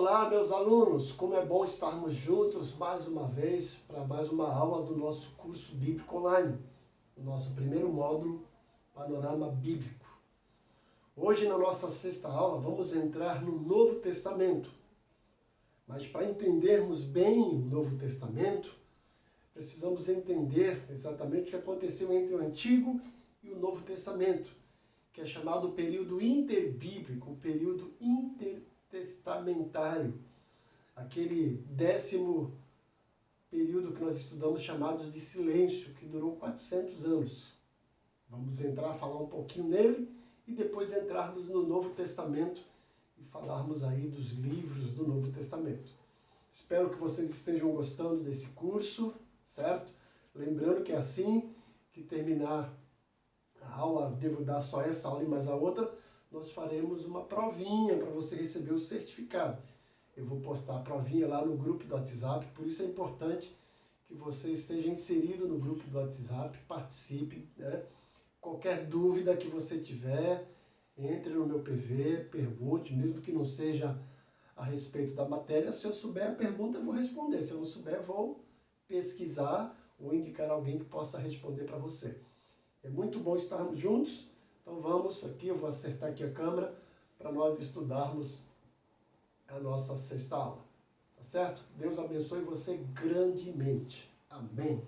Olá, meus alunos! Como é bom estarmos juntos mais uma vez para mais uma aula do nosso curso bíblico online, o nosso primeiro módulo, Panorama Bíblico. Hoje, na nossa sexta aula, vamos entrar no Novo Testamento. Mas para entendermos bem o Novo Testamento, precisamos entender exatamente o que aconteceu entre o Antigo e o Novo Testamento, que é chamado período interbíblico, o período intertestamentário, aquele 10º período que nós estudamos chamados de silêncio, que durou 400 anos. Vamos entrar, falar um pouquinho nele e depois entrarmos no Novo Testamento e falarmos aí dos livros do Novo Testamento. Espero que vocês estejam gostando desse curso, certo? Lembrando que assim que terminar a aula, devo dar só essa aula e mais a outra, nós faremos uma provinha para você receber o certificado. Eu vou postar a provinha lá no grupo do WhatsApp, por isso é importante que você esteja inserido no grupo do WhatsApp, participe, né? Qualquer dúvida que você tiver, entre no meu PV, pergunte, mesmo que não seja a respeito da matéria. Se eu souber a pergunta, eu vou responder. Se eu não souber, vou pesquisar ou indicar alguém que possa responder para você. É muito bom estarmos juntos, então vamos aqui, eu vou acertar aqui a câmera para nós estudarmos a nossa sexta aula, tá certo? Deus abençoe você grandemente. Amém.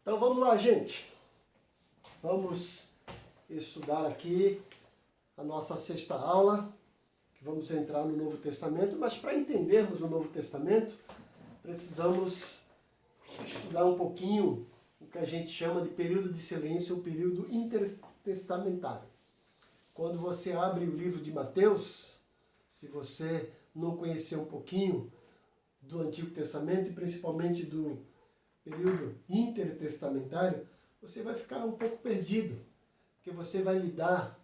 Então vamos lá, gente. Vamos estudar aqui a nossa sexta aula, que vamos entrar no Novo Testamento, mas para entendermos o Novo Testamento, precisamos estudar um pouquinho o que a gente chama de período de silêncio, o período intertestamentário. Quando você abre o livro de Mateus, se você não conhecer um pouquinho do Antigo Testamento e principalmente do período intertestamentário, você vai ficar um pouco perdido, porque você vai lidar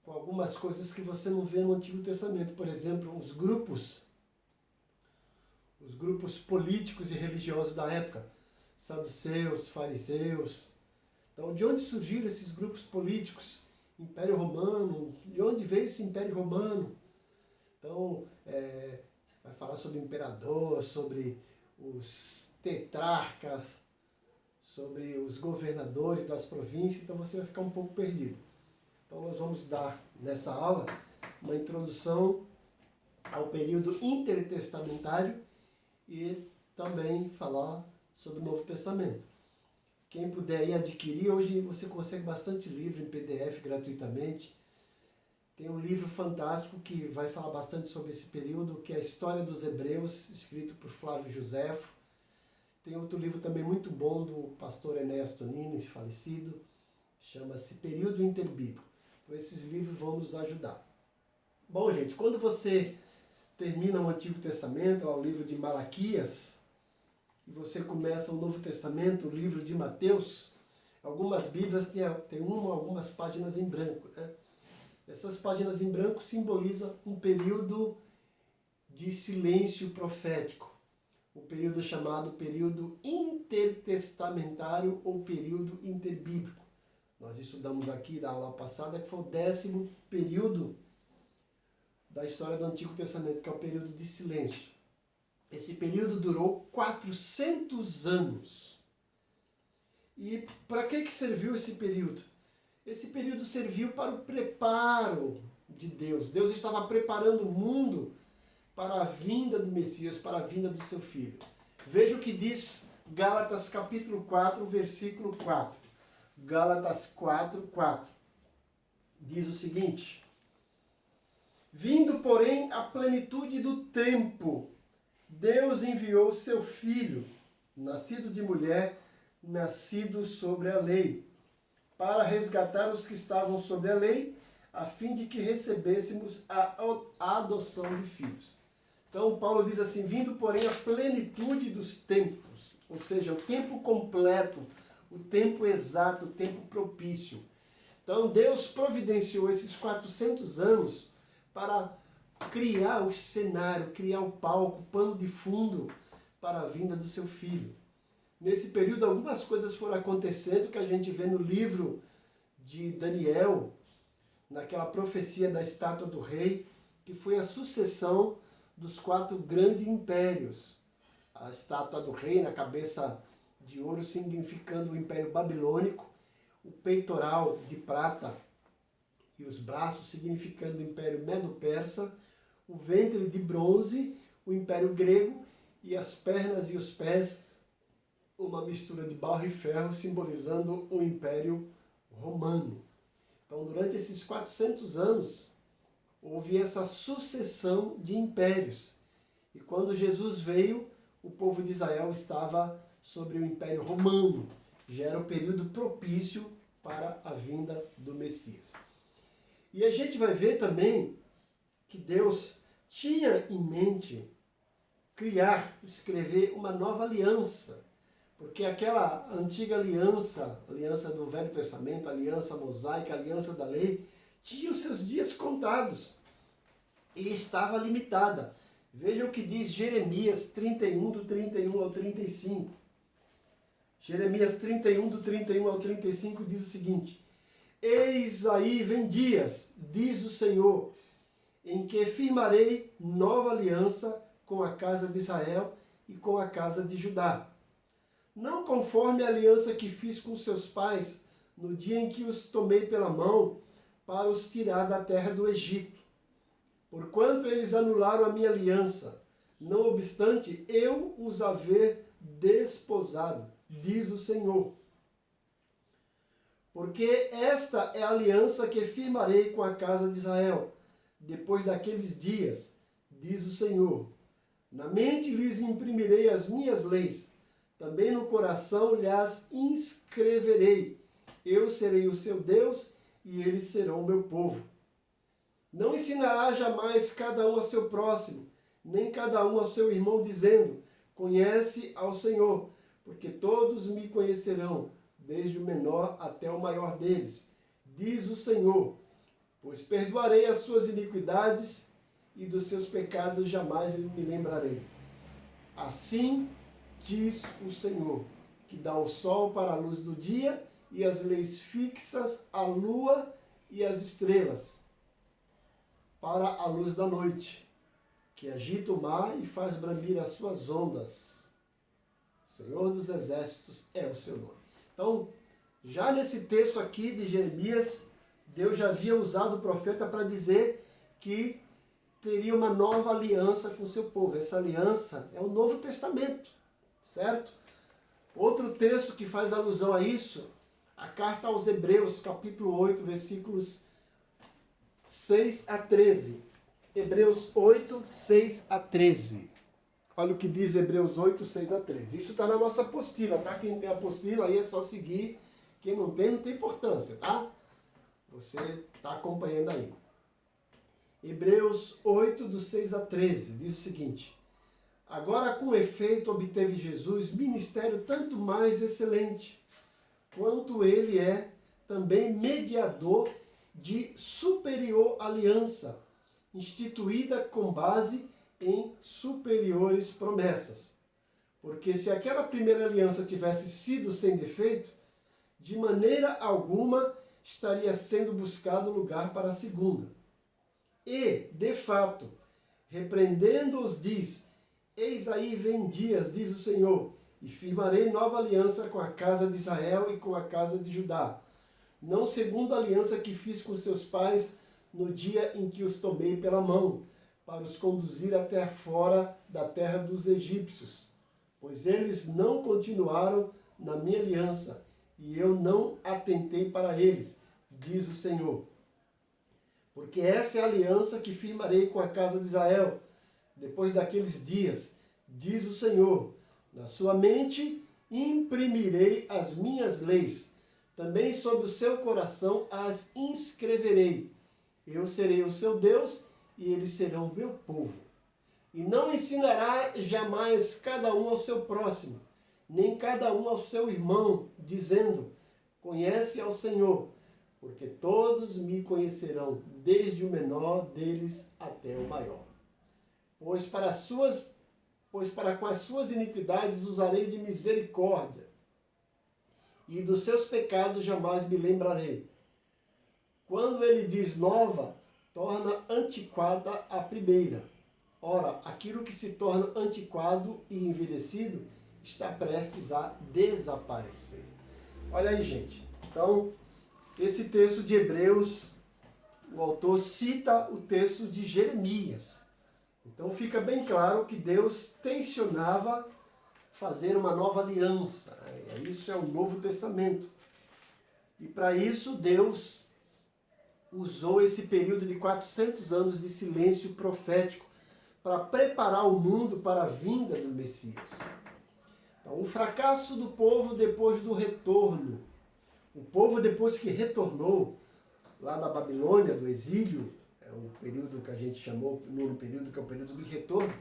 com algumas coisas que você não vê no Antigo Testamento. Por exemplo, os grupos políticos e religiosos da época, saduceus, fariseus. Então, de onde surgiram esses grupos políticos? Império Romano, de onde veio esse Império Romano? Então, vai falar sobre o imperador, sobre os tetrarcas, sobre os governadores das províncias, então você vai ficar um pouco perdido. Então nós vamos dar nessa aula uma introdução ao período intertestamentário e também falar sobre o Novo Testamento. Quem puder aí adquirir, hoje você consegue bastante livro em PDF gratuitamente. Tem um livro fantástico que vai falar bastante sobre esse período, que é a História dos Hebreus, escrito por Flávio Josefo. Tem outro livro também muito bom do pastor Ernesto Nini, falecido, chama-se Período Interbíblico. Então esses livros vão nos ajudar. Bom, gente, quando você termina o Antigo Testamento, o livro de Malaquias, e você começa o Novo Testamento, o livro de Mateus, algumas Bíblias têm algumas páginas em branco, né? Essas páginas em branco simbolizam um período de silêncio profético. O período chamado período intertestamentário ou período interbíblico. Nós estudamos aqui na aula passada que foi o 10º período da história do Antigo Testamento, que é o período de silêncio. Esse período durou 400 anos. E para que serviu esse período? Esse período serviu para o preparo de Deus. Deus estava preparando o mundo para a vinda do Messias, para a vinda do seu Filho. Veja o que diz Gálatas capítulo 4, versículo 4. Gálatas 4, 4. Diz o seguinte: vindo, porém, a plenitude do tempo, Deus enviou seu Filho, nascido de mulher, nascido sobre a lei, para resgatar os que estavam sobre a lei, a fim de que recebêssemos a adoção de filhos. Então, Paulo diz assim, vindo, porém, a plenitude dos tempos, ou seja, o tempo completo, o tempo exato, o tempo propício. Então, Deus providenciou esses 400 anos para criar o cenário, criar o palco, o pano de fundo para a vinda do seu Filho. Nesse período, algumas coisas foram acontecendo que a gente vê no livro de Daniel, naquela profecia da estátua do rei, que foi a sucessão dos 4 grandes impérios. A estátua do rei na cabeça de ouro significando o Império Babilônico, o peitoral de prata e os braços significando o Império Medo-Persa, o ventre de bronze, o Império Grego, e as pernas e os pés, uma mistura de barro e ferro, simbolizando o Império Romano. Então, durante esses 400 anos, houve essa sucessão de impérios. E quando Jesus veio, o povo de Israel estava sobre o Império Romano. Já era o período propício para a vinda do Messias. E a gente vai ver também que Deus tinha em mente criar, escrever uma nova aliança. Porque aquela antiga aliança, aliança do Velho Testamento, aliança mosaica, aliança da lei, tinha os seus dias contados e estava limitada. Veja o que diz Jeremias 31, do 31 ao 35. Jeremias 31, do 31 ao 35 diz o seguinte: eis aí vem dias, diz o Senhor, em que firmarei nova aliança com a casa de Israel e com a casa de Judá. Não conforme a aliança que fiz com seus pais no dia em que os tomei pela mão para os tirar da terra do Egito. Porquanto eles anularam a minha aliança, não obstante eu os haver desposado, diz o Senhor. Porque esta é a aliança que firmarei com a casa de Israel, depois daqueles dias, diz o Senhor. Na mente lhes imprimirei as minhas leis, também no coração lhes inscreverei. Eu serei o seu Deus e eles serão o meu povo. Não ensinará jamais cada um ao seu próximo, nem cada um ao seu irmão, dizendo, conhece ao Senhor, porque todos me conhecerão, desde o menor até o maior deles, diz o Senhor, pois perdoarei as suas iniquidades e dos seus pecados jamais me lembrarei. Assim diz o Senhor, que dá o sol para a luz do dia e as leis fixas, a lua e as estrelas, para a luz da noite, que agita o mar e faz bramir as suas ondas. Senhor dos Exércitos é o seu nome. Então, já nesse texto aqui de Jeremias, Deus já havia usado o profeta para dizer que teria uma nova aliança com o seu povo. Essa aliança é o Novo Testamento, certo? Outro texto que faz alusão a isso, a carta aos Hebreus, capítulo 8, versículos 6 a 13. Hebreus 8, 6 a 13. Olha o que diz Hebreus 8, 6 a 13. Isso está na nossa apostila, tá? Quem tem apostila aí é só seguir. Quem não tem importância, tá? Você está acompanhando aí. Hebreus 8, do 6 a 13, diz o seguinte: agora, com efeito, obteve Jesus ministério tanto mais excelente, quanto ele é também mediador de superior aliança, instituída com base em superiores promessas. Porque se aquela primeira aliança tivesse sido sem defeito, de maneira alguma estaria sendo buscado lugar para a segunda. E, de fato, repreendendo-os, diz: eis aí vem dias, diz o Senhor, e firmarei nova aliança com a casa de Israel e com a casa de Judá, não segundo a aliança que fiz com seus pais no dia em que os tomei pela mão, para os conduzir até fora da terra dos egípcios, pois eles não continuaram na minha aliança, e eu não atentei para eles, diz o Senhor. Porque essa é a aliança que firmarei com a casa de Israel, depois daqueles dias, diz o Senhor. Na sua mente imprimirei as minhas leis, também sobre o seu coração as inscreverei. Eu serei o seu Deus e eles serão o meu povo. E não ensinará jamais cada um ao seu próximo, nem cada um ao seu irmão, dizendo, conhece ao Senhor, porque todos me conhecerão, desde o menor deles até o maior. Pois para com as suas iniquidades usarei de misericórdia, e dos seus pecados jamais me lembrarei. Quando ele diz nova, torna antiquada a primeira. Ora, aquilo que se torna antiquado e envelhecido está prestes a desaparecer. Olha aí, gente. Então, esse texto de Hebreus, o autor cita o texto de Jeremias. Então fica bem claro que Deus tensionava fazer uma nova aliança. Isso é o Novo Testamento. E para isso Deus usou esse período de 400 anos de silêncio profético para preparar o mundo para a vinda do Messias. Então, o fracasso do povo depois do retorno. O povo, depois que retornou lá da Babilônia, do exílio, é o período que a gente chamou, no período que é o período de retorno,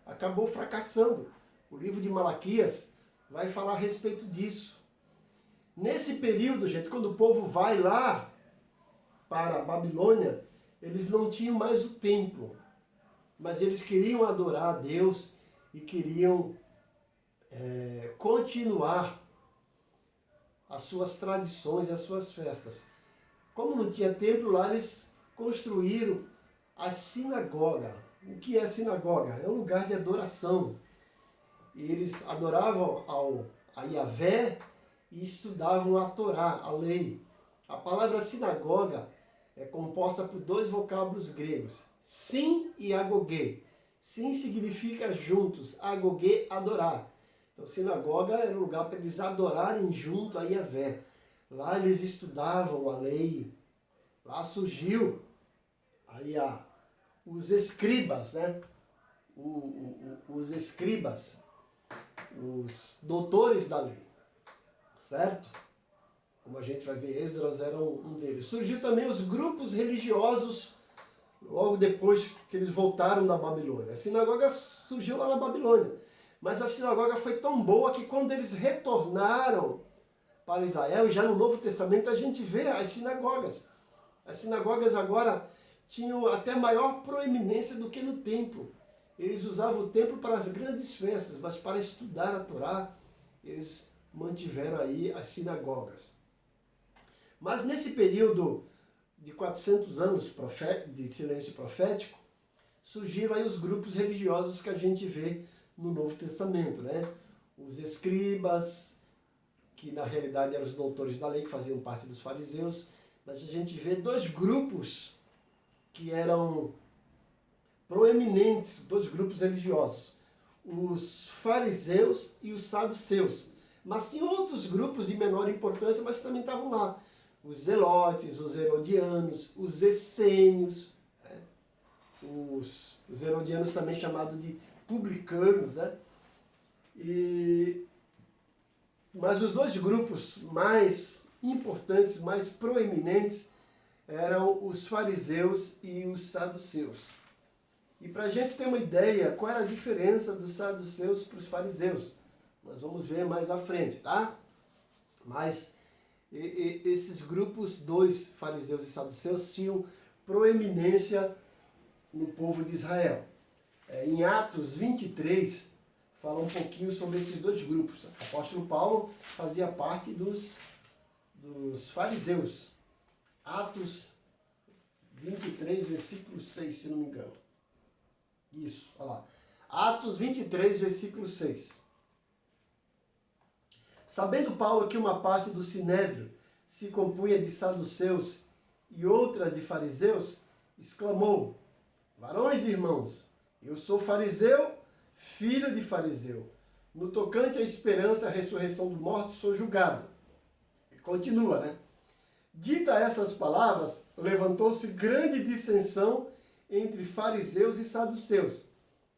acabou fracassando. O livro de Malaquias vai falar a respeito disso. Nesse período, gente, quando o povo vai lá para a Babilônia, eles não tinham mais o templo, mas eles queriam adorar a Deus e queriam continuar as suas tradições e as suas festas. Como não tinha templo lá, eles construíram a sinagoga. O que é a sinagoga? É um lugar de adoração. E eles adoravam a Yahvé e estudavam a Torá, a lei. A palavra sinagoga é composta por dois vocábulos gregos, sim e agogê. Sim significa juntos, agogê, adorar. Então, sinagoga era um lugar para eles adorarem junto a Yahvé. Lá eles estudavam a lei. Lá surgiu aí os escribas, né? Os escribas, os doutores da lei, certo? Como a gente vai ver, Esdras era um deles. Surgiu também os grupos religiosos logo depois que eles voltaram da Babilônia. A sinagoga surgiu lá na Babilônia. Mas a sinagoga foi tão boa que quando eles retornaram para Israel, e já no Novo Testamento a gente vê as sinagogas. As sinagogas agora tinham até maior proeminência do que no templo. Eles usavam o templo para as grandes festas, mas para estudar a Torá, eles mantiveram aí as sinagogas. Mas nesse período de 400 anos de silêncio profético, surgiram aí os grupos religiosos que a gente vê no Novo Testamento, né? Os escribas, que na realidade eram os doutores da lei, que faziam parte dos fariseus, mas a gente vê dois grupos que eram proeminentes, dois grupos religiosos, os fariseus e os saduceus. Mas tinha outros grupos de menor importância, mas também estavam lá. Os zelotes, os herodianos, os essênios, né? Os herodianos também chamados de publicanos, né? Mas os dois grupos mais importantes, mais proeminentes, eram os fariseus e os saduceus. E para a gente ter uma ideia qual era a diferença dos saduceus para os fariseus, nós vamos ver mais à frente, tá? Mas esses grupos, dois, fariseus e saduceus, tinham proeminência no povo de Israel. Em Atos 23, fala um pouquinho sobre esses dois grupos. O apóstolo Paulo fazia parte dos fariseus. Atos 23, versículo 6, se não me engano. Isso, olha lá. Atos 23, versículo 6. Sabendo Paulo que uma parte do sinédrio se compunha de saduceus e outra de fariseus, exclamou: varões e irmãos, eu sou fariseu, filho de fariseu. No tocante à esperança e à ressurreição dos mortos, sou julgado. E continua, né? Dita essas palavras, levantou-se grande dissensão entre fariseus e saduceus.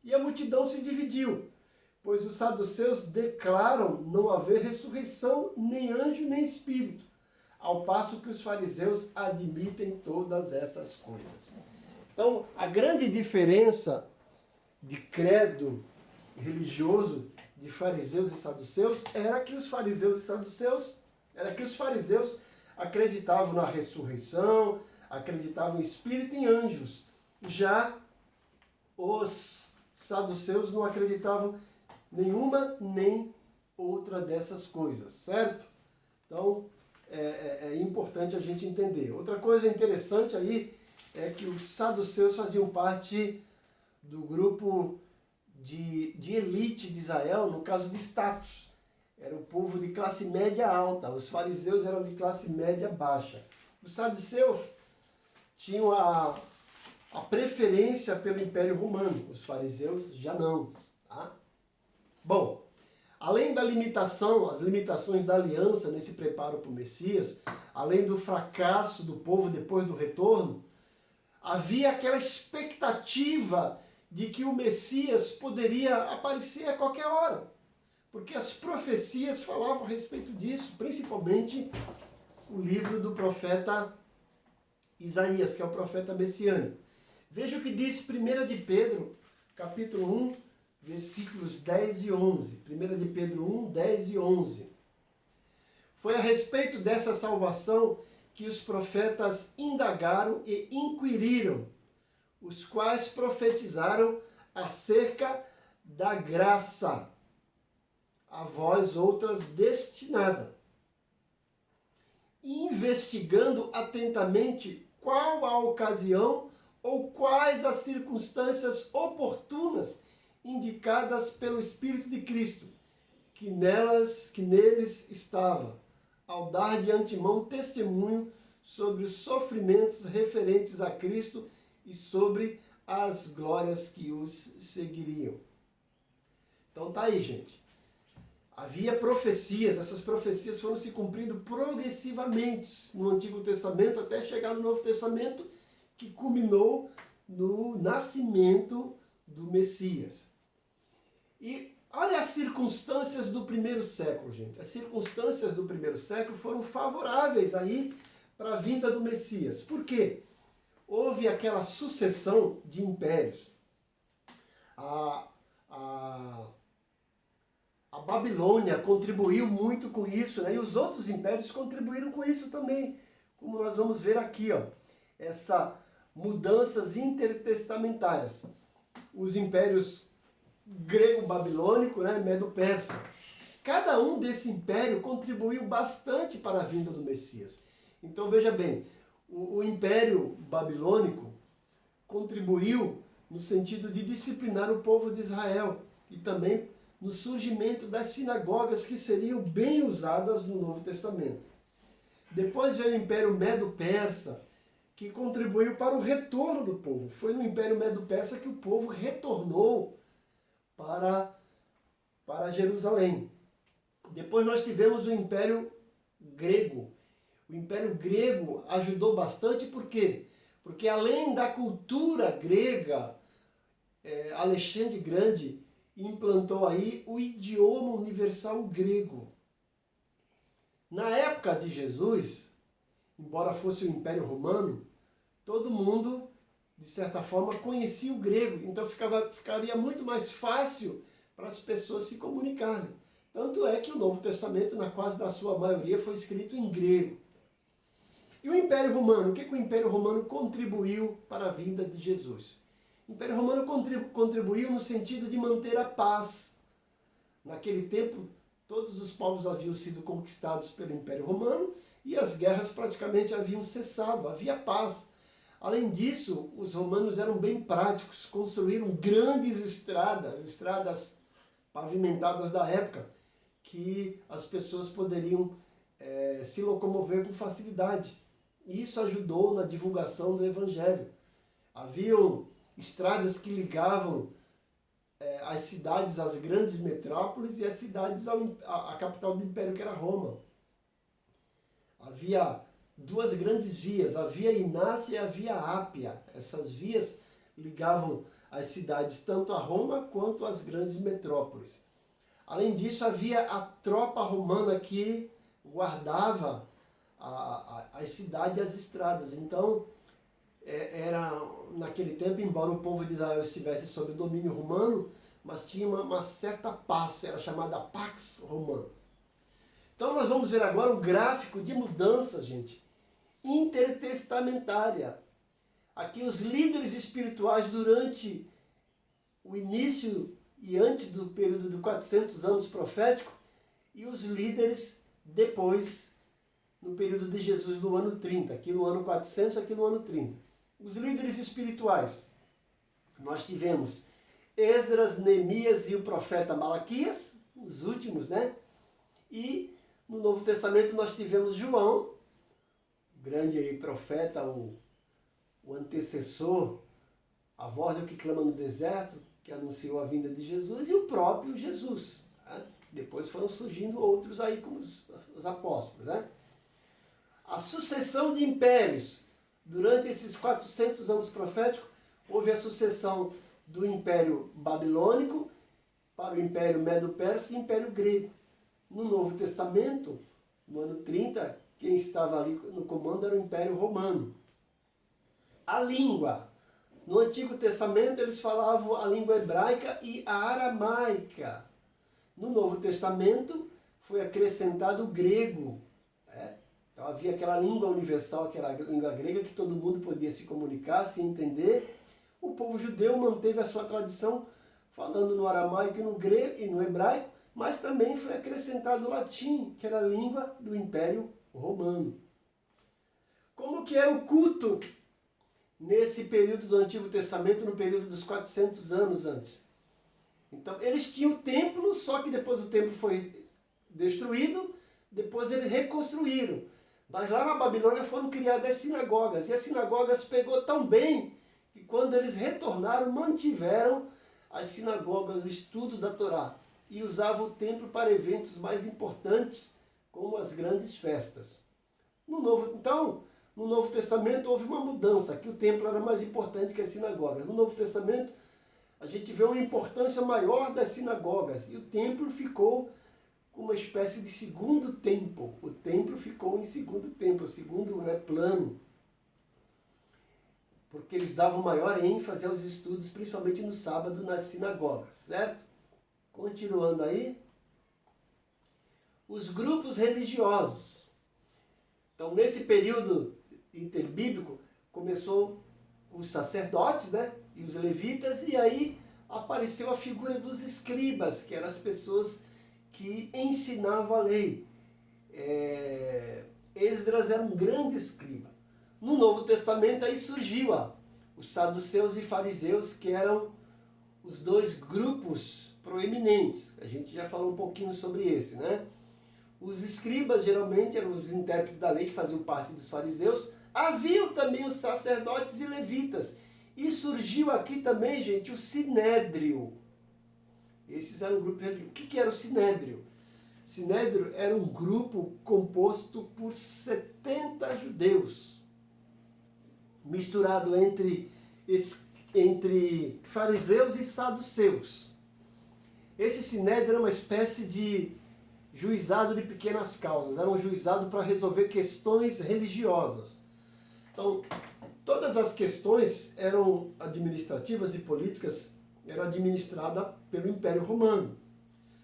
E a multidão se dividiu, pois os saduceus declaram não haver ressurreição, nem anjo, nem espírito, ao passo que os fariseus admitem todas essas coisas. Então, a grande diferença de credo religioso de fariseus e saduceus era que os fariseus acreditavam na ressurreição, acreditavam em espírito e em anjos. Já os saduceus não acreditavam nenhuma nem outra dessas coisas, certo? Então, é importante a gente entender. Outra coisa interessante aí é que os saduceus faziam parte do grupo de elite de Israel, no caso de status. Era o povo de classe média alta, os fariseus eram de classe média baixa. Os saduceus tinham a preferência pelo Império Romano, os fariseus já não. Tá? Bom, além da limitação, as limitações da aliança nesse preparo para o Messias, além do fracasso do povo depois do retorno, havia aquela expectativa de que o Messias poderia aparecer a qualquer hora. Porque as profecias falavam a respeito disso, principalmente o livro do profeta Isaías, que é o profeta messiânico. Veja o que diz 1 de Pedro, capítulo 1, versículos 10 e 11. 1 de Pedro 1, 10 e 11. Foi a respeito dessa salvação que os profetas indagaram e inquiriram, os quais profetizaram acerca da graça, a vós outras destinada, investigando atentamente qual a ocasião ou quais as circunstâncias oportunas indicadas pelo Espírito de Cristo, que neles estava, ao dar de antemão testemunho sobre os sofrimentos referentes a Cristo e sobre as glórias que os seguiriam. Então tá aí, gente. Havia profecias, essas profecias foram se cumprindo progressivamente no Antigo Testamento até chegar no Novo Testamento, que culminou no nascimento do Messias. E olha as circunstâncias do primeiro século, gente. As circunstâncias do primeiro século foram favoráveis aí para a vinda do Messias. Por quê? Houve aquela sucessão de impérios. A Babilônia contribuiu muito com isso, né? E os outros impérios contribuíram com isso também, como nós vamos ver aqui, ó, essas mudanças intertestamentárias. Os impérios grego-babilônico, né, medo-persa. Cada um desse império contribuiu bastante para a vinda do Messias. Então veja bem, o império babilônico contribuiu no sentido de disciplinar o povo de Israel e também no surgimento das sinagogas que seriam bem usadas no Novo Testamento. Depois veio o Império Medo-Persa, que contribuiu para o retorno do povo. Foi no Império Medo-Persa que o povo retornou para Jerusalém. Depois nós tivemos o Império Grego. O Império Grego ajudou bastante, por quê? Porque além da cultura grega, Alexandre Grande implantou aí o idioma universal grego. Na época de Jesus, embora fosse o Império Romano, todo mundo, de certa forma, conhecia o grego. Então ficaria muito mais fácil para as pessoas se comunicarem. Tanto é que o Novo Testamento, na quase da sua maioria, foi escrito em grego. E o Império Romano? O que o Império Romano contribuiu para a vinda de Jesus? O Império Romano contribuiu no sentido de manter a paz. Naquele tempo, todos os povos haviam sido conquistados pelo Império Romano e as guerras praticamente haviam cessado, havia paz. Além disso, os romanos eram bem práticos, construíram grandes estradas pavimentadas da época, que as pessoas poderiam se locomover com facilidade. E isso ajudou na divulgação do Evangelho. Haviam estradas que ligavam as cidades às grandes metrópoles e as cidades à capital do Império, que era Roma. Havia duas grandes vias, a Via Inácia e a Via Ápia. Essas vias ligavam as cidades tanto a Roma quanto às grandes metrópoles. Além disso, havia a tropa romana que guardava as cidades e as estradas. Então, era naquele tempo, embora o povo de Israel estivesse sob o domínio romano, mas tinha uma certa paz, era chamada Pax Romana. Então nós vamos ver agora o gráfico de mudança, gente, intertestamentária. Aqui os líderes espirituais durante o início e antes do período de 400 anos profético e os líderes depois, no período de Jesus, no ano 30, aqui no ano 400, aqui no ano 30. Os líderes espirituais, nós tivemos Esdras, Neemias e o profeta Malaquias, os últimos, né? E no Novo Testamento nós tivemos João, o grande profeta, o antecessor, a voz do que clama no deserto, que anunciou a vinda de Jesus, e o próprio Jesus. Né? Depois foram surgindo outros aí, como os apóstolos. Né? A sucessão de impérios. Durante esses 400 anos proféticos, houve a sucessão do Império Babilônico para o Império Medo-Persa e o Império Grego. No Novo Testamento, no ano 30, quem estava ali no comando era o Império Romano. A língua. No Antigo Testamento, eles falavam a língua hebraica e a aramaica. No Novo Testamento, foi acrescentado o grego. Então havia aquela língua universal, aquela língua grega, que todo mundo podia se comunicar, se entender. O povo judeu manteve a sua tradição falando no aramaico e no grego e no hebraico, mas também foi acrescentado o latim, que era a língua do Império Romano. Como que era o culto nesse período do Antigo Testamento, no período dos 400 anos antes? Então, eles tinham o templo, só que depois o templo foi destruído, depois eles reconstruíram. Mas lá na Babilônia foram criadas as sinagogas, e as sinagogas pegou tão bem que quando eles retornaram, mantiveram as sinagogas, o estudo da Torá, e usavam o templo para eventos mais importantes, como as grandes festas. No Novo Testamento houve uma mudança, que o templo era mais importante que as sinagogas. No Novo Testamento, a gente vê uma importância maior das sinagogas, e o templo ficou com uma espécie de segundo templo. O templo ficou em segundo templo, segundo plano, porque eles davam maior ênfase aos estudos, principalmente no sábado, nas sinagogas, certo? Continuando aí, os grupos religiosos. Então, nesse período interbíblico, começou os sacerdotes, né, e os levitas, e aí apareceu a figura dos escribas, que eram as pessoas que ensinavam a lei. Esdras era um grande escriba. No Novo Testamento aí surgiu os saduceus e fariseus, que eram os dois grupos proeminentes. A gente já falou um pouquinho sobre esse, né? Os escribas geralmente eram os intérpretes da lei que faziam parte dos fariseus. Haviam também os sacerdotes e levitas. E surgiu aqui também, gente, o sinédrio. Esses eram um grupo religioso. O que era o sinédrio? Sinédrio era um grupo composto por 70 judeus, misturado entre fariseus e saduceus. Esse sinédrio era uma espécie de juizado de pequenas causas, era um juizado para resolver questões religiosas. Então, todas as questões eram administrativas e políticas, eram administradas pelo Império Romano.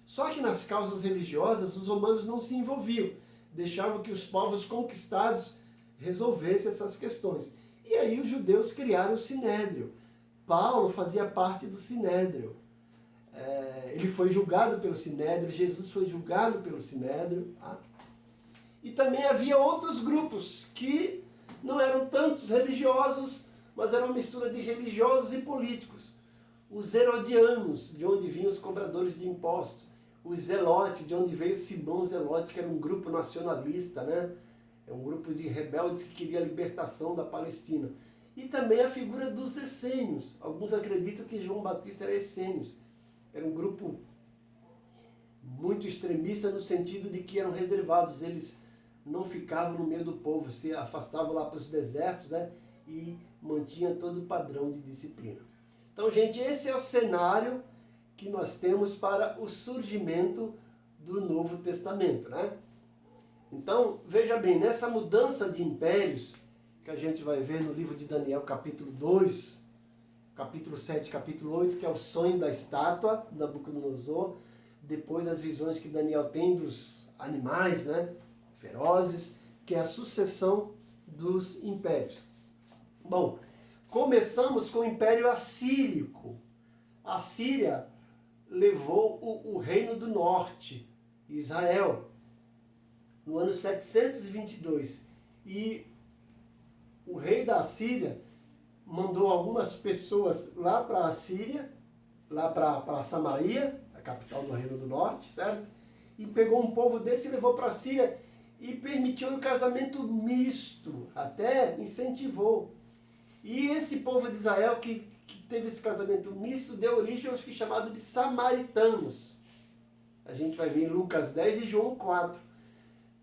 Só que nas causas religiosas, os romanos não se envolviam, deixavam que os povos conquistados resolvessem essas questões. E aí os judeus criaram o sinédrio. Paulo fazia parte do sinédrio. Ele foi julgado pelo sinédrio, Jesus foi julgado pelo sinédrio. Tá? E também havia outros grupos que não eram tantos religiosos, mas eram uma mistura de religiosos e políticos. Os herodianos, de onde vinham os cobradores de impostos. Os zelotes, de onde veio Simão Zelote, que era um grupo nacionalista, né? É um grupo de rebeldes que queria a libertação da Palestina. E também a figura dos essênios. Alguns acreditam que João Batista era essênios. Era um grupo muito extremista no sentido de que eram reservados. Eles não ficavam no meio do povo, se afastavam lá para os desertos, né? E mantinham todo o padrão de disciplina. Então, gente, esse é o cenário que nós temos para o surgimento do Novo Testamento, né? Então, veja bem, nessa mudança de impérios, que a gente vai ver no livro de Daniel, capítulo 2, capítulo 7, capítulo 8, que é o sonho da estátua de Nabucodonosor, depois as visões que Daniel tem dos animais, né, ferozes, que é a sucessão dos impérios. Bom, começamos com o Império Assírico. A Síria levou o reino do norte, Israel, no ano 722. E o rei da Síria mandou algumas pessoas lá para a Síria, lá para Samaria, a capital do reino do norte, certo? E pegou um povo desse e levou para a Síria e permitiu um casamento misto, até incentivou. E esse povo de Israel que teve esse casamento misto deu origem aos que chamados de samaritanos. A gente vai ver em Lucas 10 e João 4.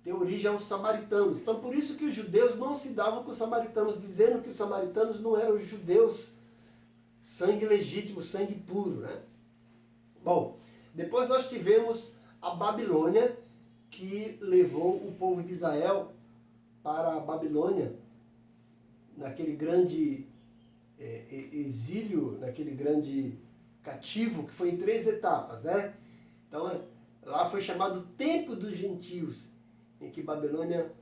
Deu origem aos samaritanos. Então, por isso que os judeus não se davam com os samaritanos, dizendo que os samaritanos não eram judeus sangue legítimo, sangue puro, né? Bom, depois nós tivemos a Babilônia, que levou o povo de Israel para a Babilônia, naquele grande exílio, naquele grande cativo, que foi em 3 etapas, né? Então, lá foi chamado Tempo dos Gentios, em que Babilônia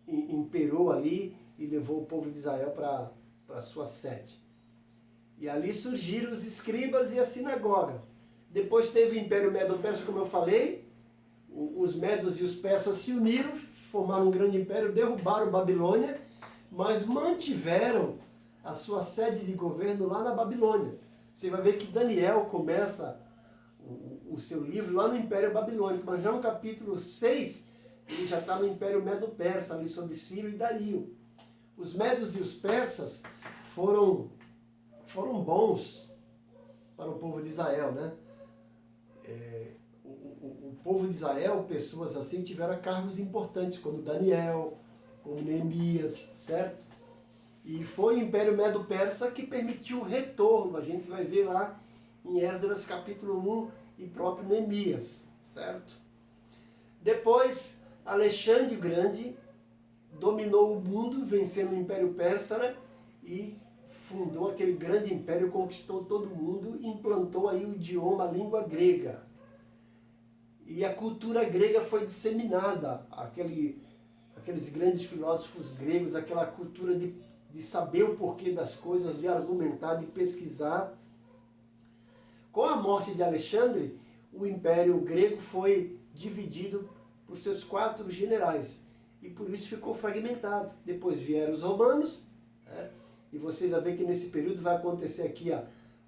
imperou ali e levou o povo de Israel para a sua sede. E ali surgiram os escribas e as sinagogas. Depois teve o Império Medo-Persa, como eu falei. Os medos e os persas se uniram, formaram um grande império, derrubaram Babilônia, mas mantiveram a sua sede de governo lá na Babilônia. Você vai ver que Daniel começa o seu livro lá no Império Babilônico, mas já no capítulo 6, ele já está no Império Medo-Persa, ali sob Ciro e Dario. Os medos e os persas foram bons para o povo de Israel, né? O povo de Israel, pessoas assim, tiveram cargos importantes, como Daniel, como Neemias, certo? E foi o Império Medo-Persa que permitiu o retorno. A gente vai ver lá em Esdras capítulo 1 e próprio Neemias, certo? Depois, Alexandre o Grande dominou o mundo, vencendo o Império Persa, né? E fundou aquele grande império, conquistou todo mundo e implantou aí o idioma, a língua grega. E a cultura grega foi disseminada, aqueles grandes filósofos gregos, aquela cultura de saber o porquê das coisas, de argumentar, de pesquisar. Com a morte de Alexandre, o Império Grego foi dividido por seus 4 generais e por isso ficou fragmentado. Depois vieram os romanos, né? E vocês vão ver que nesse período vai acontecer aqui,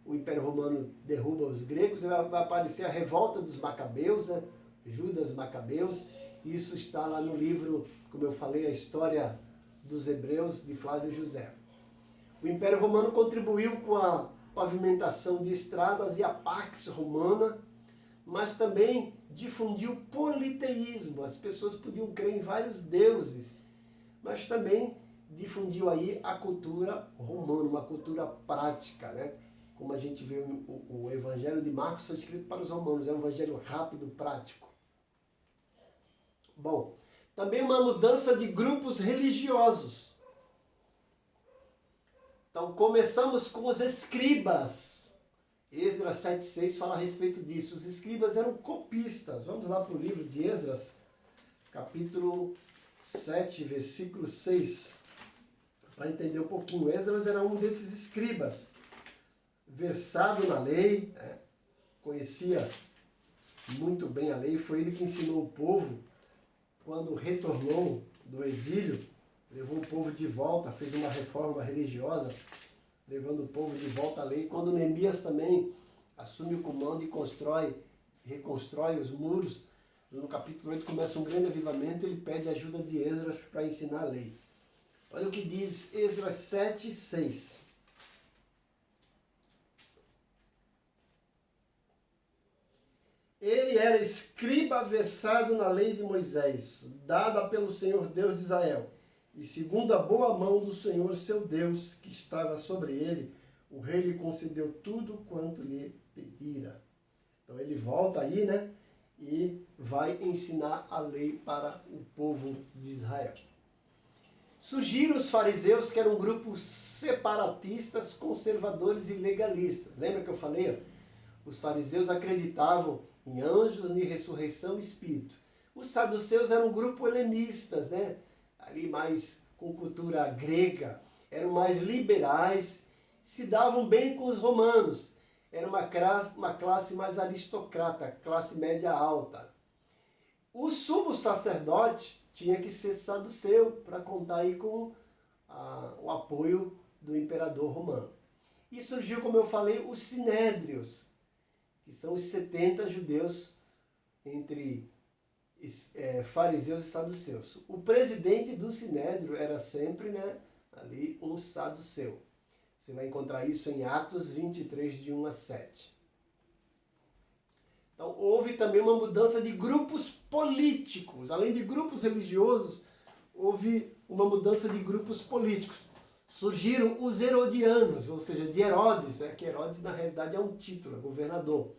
o Império Romano derruba os gregos, e vai aparecer a revolta dos Macabeus, né? Judas Macabeus. Isso está lá no livro, como eu falei, a História dos Hebreus, de Flávio José. O Império Romano contribuiu com a pavimentação de estradas e a Pax Romana, mas também difundiu o politeísmo. As pessoas podiam crer em vários deuses, mas também difundiu aí a cultura romana, uma cultura prática, né? Como a gente vê o Evangelho de Marcos foi escrito para os romanos, é um evangelho rápido, prático. Bom, também uma mudança de grupos religiosos. Então começamos com os escribas. Esdras 7,6 fala a respeito disso. Os escribas eram copistas. Vamos lá para o livro de Esdras, capítulo 7, versículo 6. Para entender um pouquinho. Esdras era um desses escribas, versado na lei, né? Conhecia muito bem a lei. Foi ele que ensinou o povo, quando retornou do exílio, levou o povo de volta, fez uma reforma religiosa, levando o povo de volta à lei. Quando Neemias também assume o comando e reconstrói os muros, no capítulo 8 começa um grande avivamento, ele pede a ajuda de Esdras para ensinar a lei. Olha o que diz Esdras 7, 6. Ele era escriba versado na lei de Moisés, dada pelo Senhor Deus de Israel. E segundo a boa mão do Senhor seu Deus, que estava sobre ele, o rei lhe concedeu tudo quanto lhe pedira. Então ele volta aí, né? E vai ensinar a lei para o povo de Israel. Surgiram os fariseus, que eram grupos separatistas, conservadores e legalistas. Lembra que eu falei? Os fariseus acreditavam em anjos, em ressurreição e espírito. Os saduceus eram um grupo helenistas, né? Ali mais com cultura grega, eram mais liberais, se davam bem com os romanos. Era uma classe mais aristocrata, classe média alta. O sumo sacerdote tinha que ser saduceu para contar aí com o apoio do imperador romano. E surgiu, como eu falei, os sinédrios, que são os 70 judeus entre fariseus e saduceus. O presidente do sinédrio era sempre, né, ali um saduceu. Você vai encontrar isso em Atos 23, de 1 a 7. Então, houve também uma mudança de grupos políticos. Além de grupos religiosos, houve uma mudança de grupos políticos. Surgiram os herodianos, ou seja, de Herodes, que Herodes na realidade é um título, é governador.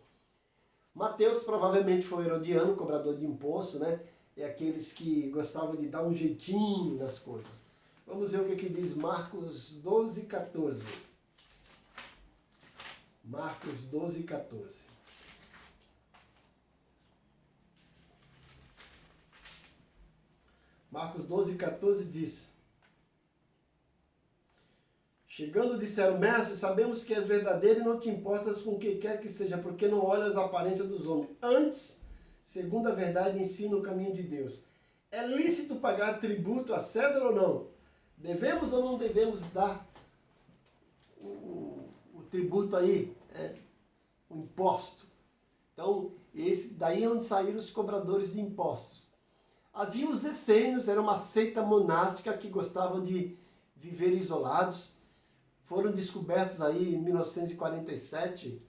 Mateus provavelmente foi herodiano, cobrador de imposto, né? É aqueles que gostavam de dar um jeitinho nas coisas. Vamos ver o que diz Marcos 12, 14. Marcos 12, 14. Marcos 12, 14 diz: chegando, disseram, mestre, sabemos que és verdadeiro e não te importas com o que quer que seja, porque não olhas a aparência dos homens. Antes, segundo a verdade, ensina o caminho de Deus. É lícito pagar tributo a César ou não? Devemos ou não devemos dar o tributo aí, o imposto? Então, daí é onde saíram os cobradores de impostos. Havia os essênios, era uma seita monástica que gostavam de viver isolados. Foram descobertos aí em 1947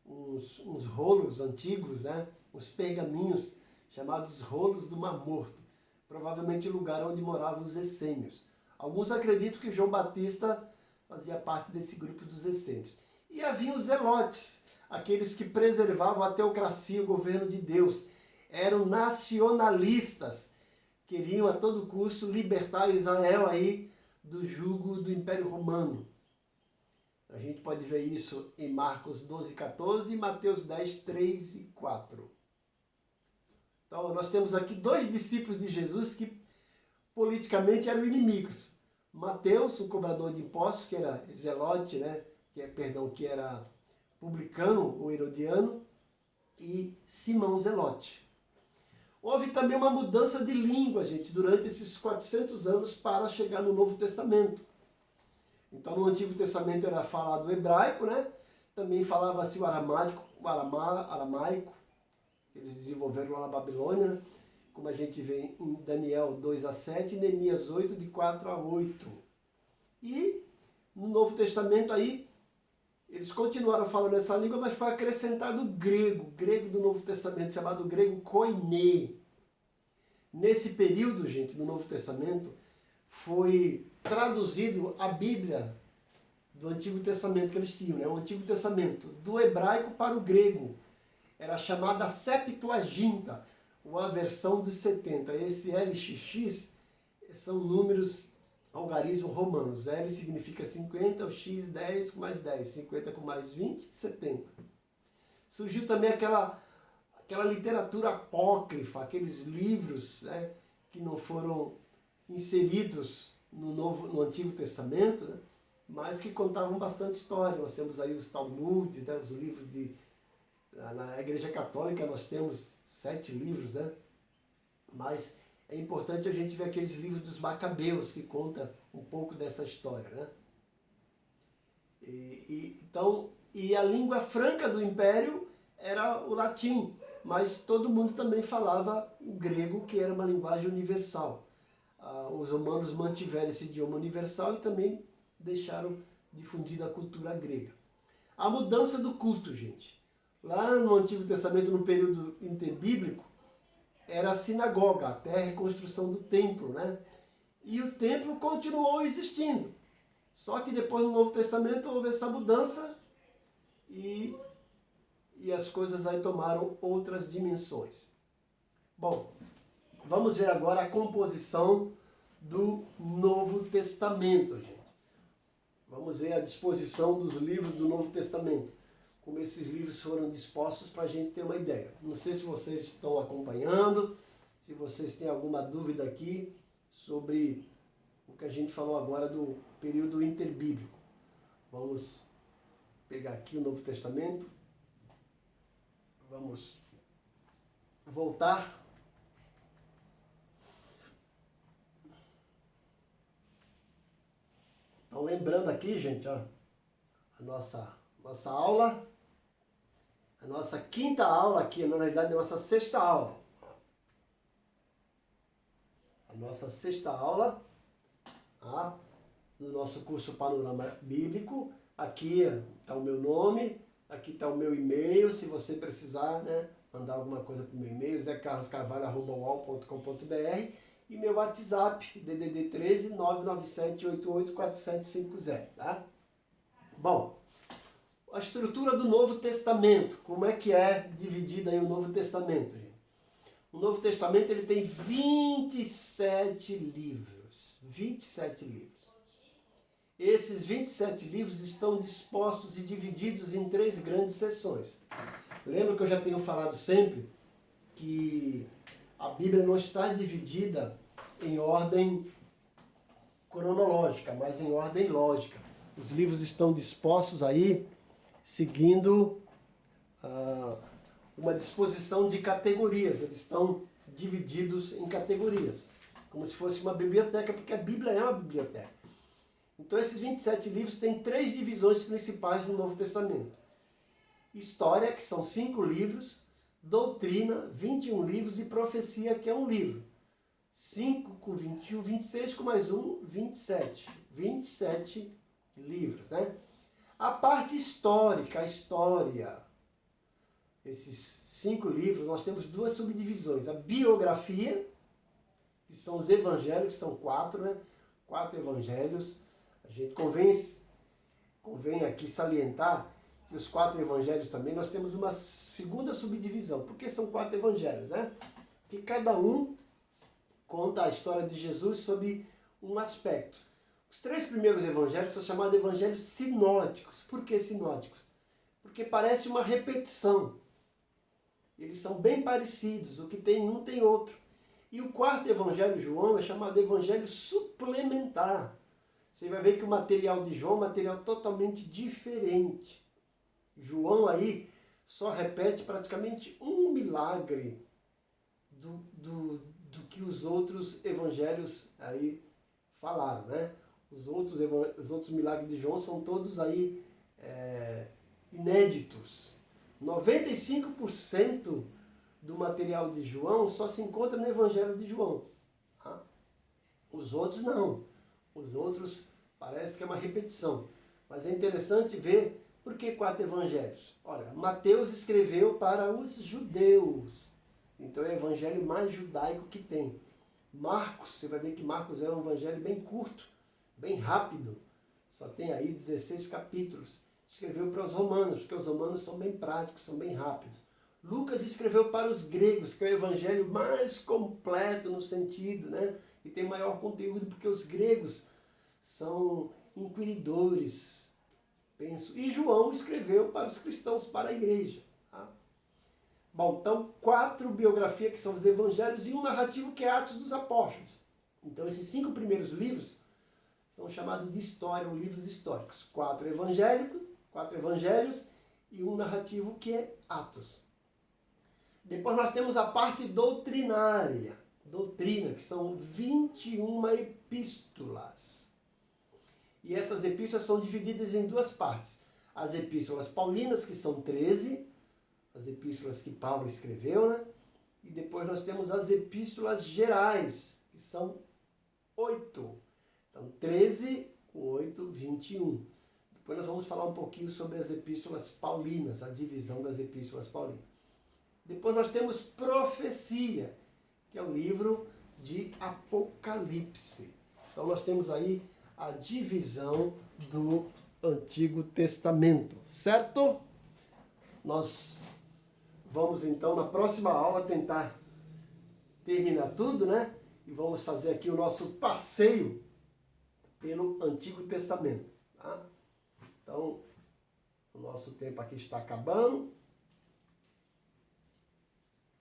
uns rolos antigos, né? Uns pergaminhos chamados rolos do Mar Morto. Provavelmente o lugar onde moravam os essênios. Alguns acreditam que João Batista fazia parte desse grupo dos essênios. E havia os zelotes, aqueles que preservavam a teocracia, o governo de Deus. Eram nacionalistas, queriam a todo custo libertar Israel aí do jugo do Império Romano. A gente pode ver isso em Marcos 12, 14 e Mateus 10, 3 e 4. Então nós temos aqui dois discípulos de Jesus que politicamente eram inimigos. Mateus, o cobrador de impostos, que era zelote, né? que era publicano ou herodiano, e Simão Zelote. Houve também uma mudança de língua, gente, durante esses 400 anos para chegar no Novo Testamento. Então, no Antigo Testamento era falado o hebraico, né? Também falava-se o aramaico, que eles desenvolveram lá na Babilônia, né? Como a gente vê em Daniel 2 a 7 e Neemias 8, de 4 a 8. E no Novo Testamento aí, eles continuaram falando essa língua, mas foi acrescentado o grego do Novo Testamento, chamado grego koiné. Nesse período, gente, no Novo Testamento, foi traduzido a Bíblia do Antigo Testamento que eles tinham, né? O Antigo Testamento, do hebraico para o grego. Era chamada Septuaginta, ou a versão dos 70. Esse LXX são números algarismos romanos. L significa 50, o X 10 com mais 10, 50 com mais 20, 70. Surgiu também aquela literatura apócrifa, aqueles livros, né, que não foram inseridos no Antigo Testamento, né, mas que contavam bastante história. Nós temos aí os Talmudes, né, os livros na Igreja Católica nós temos 7 livros, né, mas é importante a gente ver aqueles livros dos Macabeus, que conta um pouco dessa história, né? Então, a língua franca do Império era o latim, mas todo mundo também falava o grego, que era uma linguagem universal. os romanos mantiveram esse idioma universal e também deixaram difundida a cultura grega. A mudança do culto, gente. Lá no Antigo Testamento, no período interbíblico, era a sinagoga, até a reconstrução do templo, né? E o templo continuou existindo. Só que depois no Novo Testamento houve essa mudança e as coisas aí tomaram outras dimensões. Bom, vamos ver agora a composição do Novo Testamento, gente. Vamos ver a disposição dos livros do Novo Testamento. Como esses livros foram dispostos para a gente ter uma ideia. Não sei se vocês estão acompanhando, se vocês têm alguma dúvida aqui sobre o que a gente falou agora do período interbíblico. Vamos pegar aqui o Novo Testamento. Vamos voltar. Então, lembrando aqui, gente, ó, a nossa aula, a nossa quinta aula aqui, na realidade, a nossa sexta aula. A nossa sexta aula, tá? No nosso curso Panorama Bíblico. Aqui está o meu nome, aqui está o meu e-mail, se você precisar, né, mandar alguma coisa para o meu e-mail, zecarloscarvalho@uol.com.br, e meu WhatsApp, DDD 13 997 88 4750, tá? Bom, a estrutura do Novo Testamento, como é que é dividido aí o Novo Testamento, gente? O Novo Testamento ele tem 27 livros, 27 livros. Esses 27 livros estão dispostos e divididos em 3 grandes seções. Lembra que eu já tenho falado sempre que a Bíblia não está dividida em ordem cronológica, mas em ordem lógica. Os livros estão dispostos aí seguindo uma disposição de categorias. Eles estão divididos em categorias, como se fosse uma biblioteca, porque a Bíblia é uma biblioteca. Então esses 27 livros têm 3 divisões principais no Novo Testamento. História, que são 5 livros, doutrina, 21 livros e profecia, que é um livro. 5 com 21, 26 com mais um, 27. 27 livros, né? A parte histórica, a história. Esses 5 livros, nós temos 2 subdivisões. A biografia, que são os evangelhos, que são 4, né? 4 evangelhos. A gente convém aqui salientar que os 4 evangelhos também, nós temos uma segunda subdivisão. Por que são 4 evangelhos, né? Porque cada um conta a história de Jesus sob um aspecto. Os 3 primeiros evangelhos são chamados evangelhos sinóticos. Por que sinóticos? Porque parece uma repetição. Eles são bem parecidos. O que tem um tem outro. E o 4º evangelho, João, é chamado evangelho suplementar. Você vai ver que o material de João é um material totalmente diferente. João aí só repete praticamente um milagre do que os outros evangelhos aí falaram, né? Os outros milagres de João são todos aí inéditos. 95% do material de João só se encontra no Evangelho de João. Tá? Os outros não. Os outros parece que é uma repetição. Mas é interessante ver por que 4 evangelhos. Olha, Mateus escreveu para os judeus. Então é o evangelho mais judaico que tem. Marcos, você vai ver que Marcos é um evangelho bem curto, bem rápido. Só tem aí 16 capítulos. Escreveu para os romanos, porque os romanos são bem práticos, são bem rápidos. Lucas escreveu para os gregos, que é o evangelho mais completo no sentido, né? E tem maior conteúdo, porque os gregos são inquiridores, penso. E João escreveu para os cristãos, para a igreja. Tá? Bom, então 4 biografias, que são os evangelhos, e um narrativo, que é Atos dos Apóstolos. Então esses 5 primeiros livros são chamados de história, ou livros históricos. 4 evangelhos e um narrativo, que é Atos. Depois nós temos a parte doutrinária. Doutrina, que são 21 epístolas. E essas epístolas são divididas em 2 partes. As epístolas paulinas, que são 13, as epístolas que Paulo escreveu, né? E depois nós temos as epístolas gerais, que são 8. Então, 13 com 8, 21. Depois nós vamos falar um pouquinho sobre as epístolas paulinas, a divisão das epístolas paulinas. Depois nós temos Profecia, que é o livro de Apocalipse. Então nós temos aí a divisão do Antigo Testamento, certo? Nós vamos então na próxima aula tentar terminar tudo, né? E vamos fazer aqui o nosso passeio pelo Antigo Testamento, tá? Então, o nosso tempo aqui está acabando.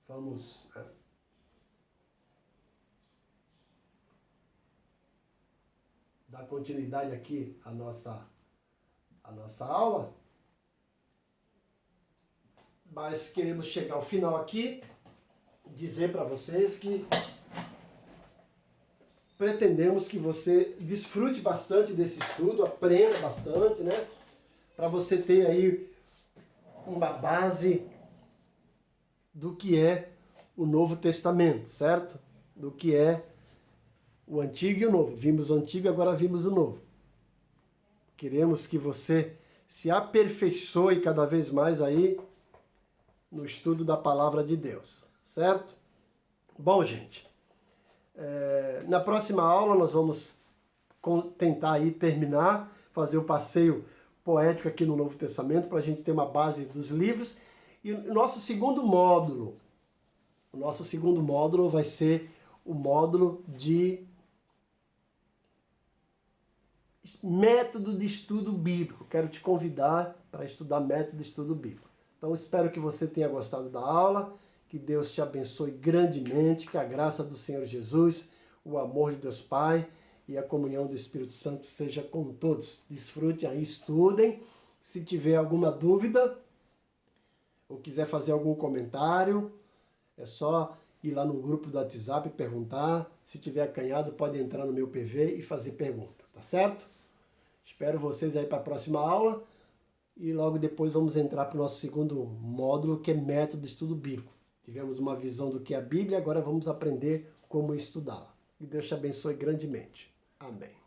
Vamos dar continuidade aqui à nossa aula. Mas queremos chegar ao final aqui, dizer para vocês que pretendemos que você desfrute bastante desse estudo, aprenda bastante, né? Para você ter aí uma base do que é o Novo Testamento, certo? Do que é o Antigo e o Novo. Vimos o Antigo, agora vimos o Novo. Queremos que você se aperfeiçoe cada vez mais aí no estudo da Palavra de Deus, certo? Bom, gente, na próxima aula nós vamos tentar aí terminar, fazer o passeio poético aqui no Novo Testamento para a gente ter uma base dos livros. E o nosso segundo módulo vai ser o módulo de método de estudo bíblico. Quero te convidar para estudar método de estudo bíblico. Então, espero que você tenha gostado da aula, que Deus te abençoe grandemente, que a graça do Senhor Jesus, o amor de Deus Pai e a comunhão do Espírito Santo seja com todos. Desfrutem aí, estudem. Se tiver alguma dúvida ou quiser fazer algum comentário, é só ir lá no grupo do WhatsApp e perguntar. Se tiver acanhado, pode entrar no meu PV e fazer pergunta, tá certo? Espero vocês aí para a próxima aula. E logo depois vamos entrar para o nosso segundo módulo, que é método de estudo bíblico. Tivemos uma visão do que é a Bíblia, agora vamos aprender como estudá-la. Que Deus te abençoe grandemente. Amém.